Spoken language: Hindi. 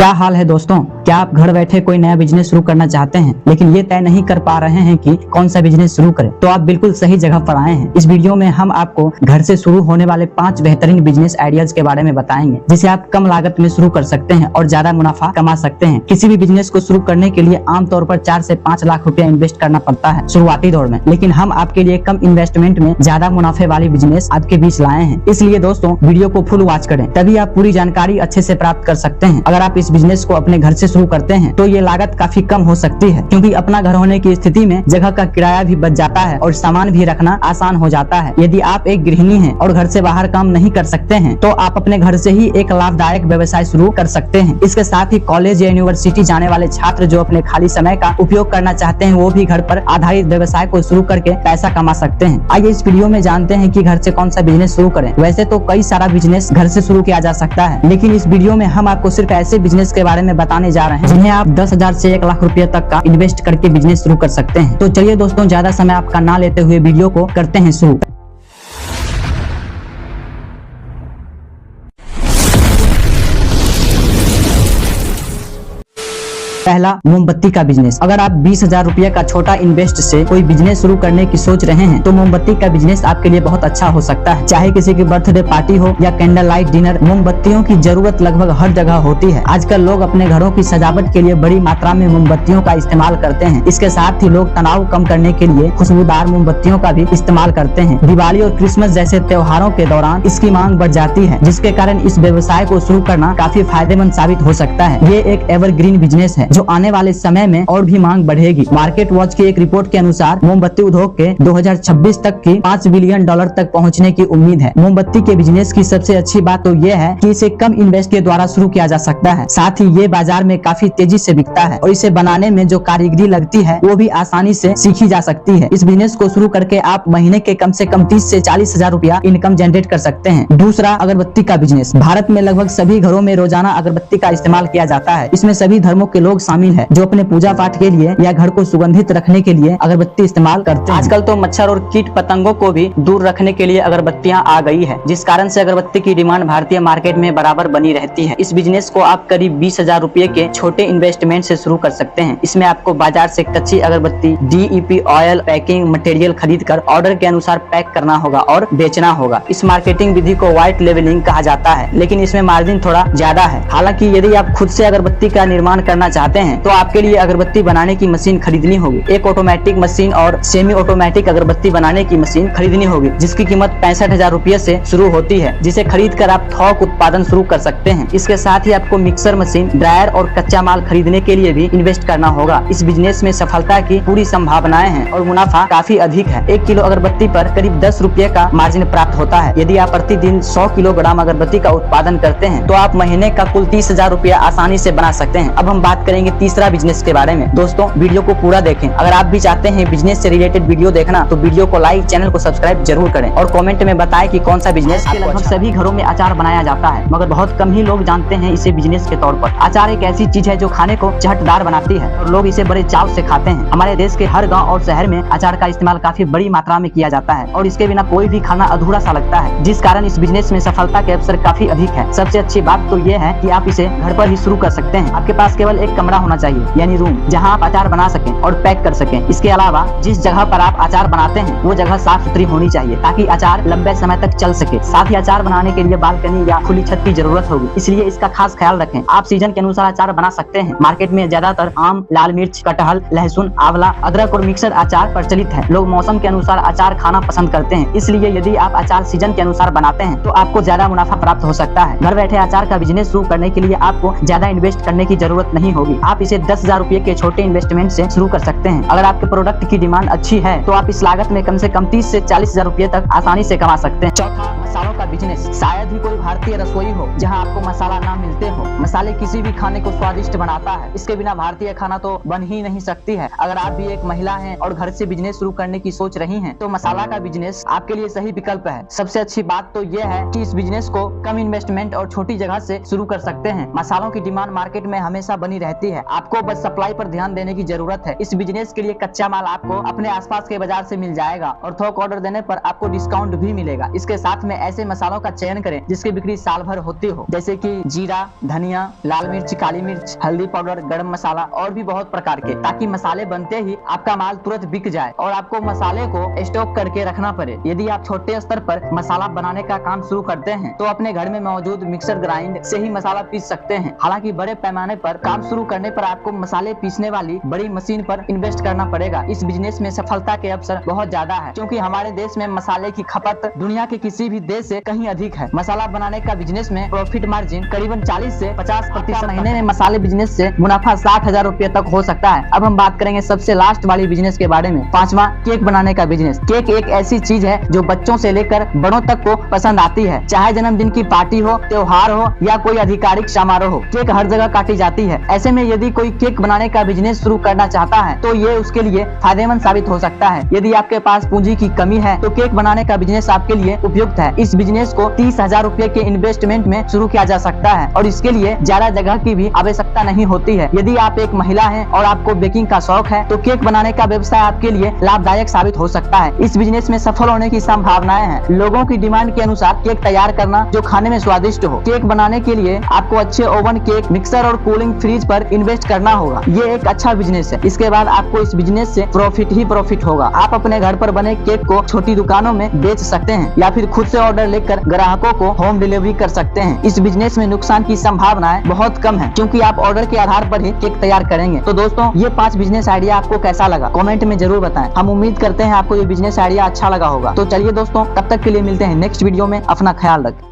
क्या हाल है दोस्तों। क्या आप घर बैठे कोई नया बिजनेस शुरू करना चाहते हैं लेकिन ये तय नहीं कर पा रहे हैं कि कौन सा बिजनेस शुरू करें? तो आप बिल्कुल सही जगह पर आए हैं। इस वीडियो में हम आपको घर से शुरू होने वाले 5 बेहतरीन बिजनेस आइडियाज के बारे में बताएंगे जिसे आप कम लागत में शुरू कर सकते हैं और ज्यादा मुनाफा कमा सकते हैं। किसी भी बिजनेस को शुरू करने के लिए आमतौर पर 4 से 5 लाख रुपया इन्वेस्ट करना पड़ता है शुरुआती दौर में, लेकिन हम आपके लिए कम इन्वेस्टमेंट में ज्यादा मुनाफे वाली बिजनेस आपके बीच लाए हैं। इसलिए दोस्तों वीडियो को फुल वॉच करें, तभी आप पूरी जानकारी अच्छे से प्राप्त कर सकते हैं। अगर आप इस बिजनेस को अपने घर से शुरू करते हैं तो ये लागत काफी कम हो सकती है, क्योंकि अपना घर होने की स्थिति में जगह का किराया भी बच जाता है और सामान भी रखना आसान हो जाता है। यदि आप एक गृहिणी हैं और घर से बाहर काम नहीं कर सकते हैं तो आप अपने घर से ही एक लाभदायक व्यवसाय शुरू कर सकते हैं। इसके साथ ही कॉलेज या यूनिवर्सिटी जाने वाले छात्र जो अपने खाली समय का उपयोग करना चाहते हैं वो भी घर पर आधारित व्यवसाय को शुरू करके पैसा कमा सकते हैं। आइए इस वीडियो में जानते हैं कि घर से कौन सा बिजनेस शुरू करें। वैसे तो कई सारा बिजनेस घर से शुरू किया जा सकता है, लेकिन इस वीडियो में हम आपको सिर्फ ऐसे बिजनेस के बारे में बताने जा रहे हैं जिन्हें आप 10,000 से 1 लाख रुपए तक का इन्वेस्ट करके बिजनेस शुरू कर सकते हैं। तो चलिए दोस्तों, ज्यादा समय आपका ना लेते हुए वीडियो को करते हैं शुरू। पहला, मोमबत्ती का बिजनेस। अगर आप 20,000 रुपए का छोटा इन्वेस्ट से कोई बिजनेस शुरू करने की सोच रहे हैं तो मोमबत्ती का बिजनेस आपके लिए बहुत अच्छा हो सकता है। चाहे किसी की बर्थडे पार्टी हो या कैंडल लाइट डिनर, मोमबत्तियों की जरूरत लगभग हर जगह होती है। आजकल लोग अपने घरों की सजावट के लिए बड़ी मात्रा में मोमबत्तियों का इस्तेमाल करते हैं। इसके साथ ही लोग तनाव कम करने के लिए खुशबूदार मोमबत्तियों का भी इस्तेमाल करते हैं। दिवाली और क्रिसमस जैसे त्योहारों के दौरान इसकी मांग बढ़ जाती है, जिसके कारण इस व्यवसाय को शुरू करना काफी फायदेमंद साबित हो सकता है। ये एक एवरग्रीन बिजनेस है जो आने वाले समय में और भी मांग बढ़ेगी। मार्केट वॉच की एक रिपोर्ट के अनुसार मोमबत्ती उद्योग के 2026 तक की $5 बिलियन तक पहुंचने की उम्मीद है। मोमबत्ती के बिजनेस की सबसे अच्छी बात तो ये है कि इसे कम इन्वेस्ट के द्वारा शुरू किया जा सकता है। साथ ही ये बाजार में काफी तेजी से बिकता है और इसे बनाने में जो कारीगरी लगती है वो भी आसानी से सीखी जा सकती है। इस बिजनेस को शुरू करके आप महीने के कम से कम 30 से 40,000 रुपया इनकम जनरेट कर सकते हैं। दूसरा, अगरबत्ती का बिजनेस। भारत में लगभग सभी घरों में रोजाना अगरबत्ती का इस्तेमाल किया जाता है। इसमें सभी धर्मों के लोग शामिल है जो अपने पूजा पाठ के लिए या घर को सुगंधित रखने के लिए अगरबत्ती इस्तेमाल करते हैं। आजकल तो मच्छर और कीट पतंगों को भी दूर रखने के लिए अगरबत्तियां आ गई है, जिस कारण से अगरबत्ती की डिमांड भारतीय मार्केट में बराबर बनी रहती है। इस बिजनेस को आप करीब 20,000 रुपए के छोटे इन्वेस्टमेंट से शुरू कर सकते हैं। इसमें आपको बाजार से कच्ची अगरबत्ती, DEP ऑयल, पैकिंग मटेरियल खरीद कर ऑर्डर के अनुसार पैक करना होगा और बेचना होगा। इस मार्केटिंग विधि को व्हाइट लेवलिंग कहा जाता है, लेकिन इसमें मार्जिन थोड़ा ज्यादा है। हालांकि यदि आप खुद से अगरबत्ती का निर्माण करना चाहते हैं तो आपके लिए अगरबत्ती बनाने की मशीन खरीदनी होगी। एक ऑटोमेटिक मशीन और सेमी ऑटोमेटिक अगरबत्ती बनाने की मशीन खरीदनी होगी, जिसकी कीमत 65,000 रुपए से शुरू होती है, जिसे खरीद कर आप थोक उत्पादन शुरू कर सकते हैं। इसके साथ ही आपको मिक्सर मशीन, ड्रायर और कच्चा माल खरीदने के लिए भी इन्वेस्ट करना होगा। इस बिजनेस में सफलता की पूरी संभावनाएं हैं और मुनाफा काफी अधिक है। 1 किलो अगरबत्ती पर करीब 10 रुपए का मार्जिन प्राप्त होता है। यदि आप प्रतिदिन 100 किलोग्राम अगरबत्ती का उत्पादन करते हैं तो आप महीने का कुल 30,000 रुपया आसानी से बना सकते हैं। अब हम बात करेंगे तीसरा बिजनेस के बारे में। दोस्तों वीडियो को पूरा देखें। अगर आप भी चाहते हैं बिजनेस से रिलेटेड वीडियो देखना तो वीडियो को लाइक, चैनल को सब्सक्राइब जरूर करें और कमेंट में बताएं कि कौन सा बिजनेस। लगभग सभी घरों में अचार बनाया जाता है, मगर बहुत कम ही लोग जानते हैं इसे बिजनेस के तौर पर। अचार एक ऐसी चीज है जो खाने को चहटदार बनाती है और लोग इसे बड़े चाव से खाते हैं। हमारे देश के हर गाँव और शहर में अचार का इस्तेमाल काफी बड़ी मात्रा में किया जाता है और इसके बिना कोई भी खाना अधूरा सा लगता है, जिस कारण इस बिजनेस में सफलता के अवसर काफी अधिक है। सबसे अच्छी बात तो ये है कि आप इसे घर पर ही शुरू कर सकते हैं। आपके पास केवल एक कमरा होना चाहिए, यानी रूम, जहाँ आप अचार बना सकें और पैक कर सकें। इसके अलावा जिस जगह पर आप अचार बनाते हैं वो जगह साफ सुथरी होनी चाहिए ताकि अचार लंबे समय तक चल सके। साथ ही अचार बनाने के लिए बालकनी या खुली छत की जरूरत होगी, इसलिए इसका खास ख्याल रखें। आप सीजन के अनुसार अचार बना सकते हैं। मार्केट में ज्यादातर आम, लाल मिर्च, कटहल, लहसुन, आंवला, अदरक और मिक्सर अचार प्रचलित है। लोग मौसम के अनुसार अचार खाना पसंद करते हैं, इसलिए यदि आप अचार सीजन के अनुसार बनाते हैं तो आपको ज्यादा मुनाफा प्राप्त हो सकता है। घर बैठे अचार का बिजनेस शुरू करने के लिए आपको ज्यादा इन्वेस्ट करने की जरूरत नहीं होगी। आप इसे 10,000 रुपए के छोटे इन्वेस्टमेंट से शुरू कर सकते हैं। अगर आपके प्रोडक्ट की डिमांड अच्छी है तो आप इस लागत में कम से कम 30 से 40,000 रुपए तक आसानी से कमा सकते हैं। चौथा, मसालों का बिजनेस। शायद ही कोई भारतीय रसोई हो जहां आपको मसाला ना मिलते हो। मसाले किसी भी खाने को स्वादिष्ट बनाता है, इसके बिना भारतीय खाना तो बन ही नहीं सकती है। अगर आप भी एक महिला हैं और घर से बिजनेस शुरू करने की सोच रही हैं तो मसाला का बिजनेस आपके लिए सही विकल्प है। सबसे अच्छी बात तो ये है कि इस बिजनेस को कम इन्वेस्टमेंट और छोटी जगह से शुरू कर सकते हैं। मसालों की डिमांड मार्केट में हमेशा बनी रहती है, आपको बस सप्लाई पर ध्यान देने की जरूरत है। इस बिजनेस के लिए कच्चा माल आपको अपने आसपास के बाजार से मिल जाएगा और थोक ऑर्डर देने पर आपको डिस्काउंट भी मिलेगा। इसके साथ में ऐसे मसालों का चयन करें जिसकी बिक्री साल भर होती हो, जैसे कि जीरा, धनिया, लाल मिर्च, काली मिर्च, हल्दी पाउडर, गरम मसाला और भी बहुत प्रकार के, ताकि मसाले बनते ही आपका माल तुरंत बिक जाए और आपको मसाले को स्टॉक करके रखना पड़े। यदि आप छोटे स्तर पर मसाला बनाने का काम शुरू करते हैं तो अपने घर में मौजूद मिक्सर ग्राइंड से ही मसाला पीस सकते हैं। हालांकि बड़े पैमाने पर काम शुरू करने पर आपको मसाले पीसने वाली बड़ी मशीन पर इन्वेस्ट करना पड़ेगा। इस बिजनेस में सफलता के अवसर बहुत ज्यादा है, क्योंकि हमारे देश में मसाले की खपत दुनिया के किसी भी देश से कहीं अधिक है। मसाला बनाने का बिजनेस में प्रॉफिट मार्जिन करीबन 40 से 50%। महीने में मसाले बिजनेस से मुनाफा 60,000 रुपए तक हो सकता है। अब हम बात करेंगे सबसे लास्ट वाली बिजनेस के बारे में, पांचवा, केक बनाने का बिजनेस। केक एक ऐसी चीज है जो बच्चों से लेकर बड़ों तक को पसंद आती है। चाहे जन्मदिन की पार्टी हो, त्योहार हो या कोई आधिकारिक समारोह हो, केक हर जगह काटी जाती है। ऐसे में यदि कोई केक बनाने का बिजनेस शुरू करना चाहता है तो ये उसके लिए फायदेमंद साबित हो सकता है। यदि आपके पास पूंजी की कमी है तो केक बनाने का बिजनेस आपके लिए उपयुक्त है। इस बिजनेस को 30,000 रुपए के इन्वेस्टमेंट में शुरू किया जा सकता है और इसके लिए ज्यादा जगह की भी आवश्यकता नहीं होती है। यदि आप एक महिला हैं और आपको बेकिंग का शौक है तो केक बनाने का व्यवसाय आपके लिए लाभदायक साबित हो सकता है। इस बिजनेस में सफल होने की संभावनाएं हैं। लोगों की डिमांड के अनुसार केक तैयार करना जो खाने में स्वादिष्ट हो। केक बनाने के लिए आपको अच्छे ओवन, केक मिक्सर और कूलिंग फ्रिज पर इन्वेस्ट करना होगा। ये एक अच्छा बिजनेस है। इसके बाद आपको इस बिजनेस से प्रॉफिट ही प्रॉफिट होगा। आप अपने घर पर बने केक को छोटी दुकानों में बेच सकते हैं या फिर खुद से ऑर्डर लेकर ग्राहकों को होम डिलीवरी कर सकते हैं। इस बिजनेस में नुकसान की संभावनाएं बहुत कम है, क्योंकि आप ऑर्डर के आधार पर ही केक तैयार करेंगे। तो दोस्तों, ये 5 बिजनेस आइडिया आपको कैसा लगा कमेंट में जरूर बताएं। हम उम्मीद करते हैं आपको ये बिजनेस आइडिया अच्छा लगा होगा। तो चलिए दोस्तों, तब तक के लिए मिलते हैं नेक्स्ट वीडियो में। अपना ख्याल रखें।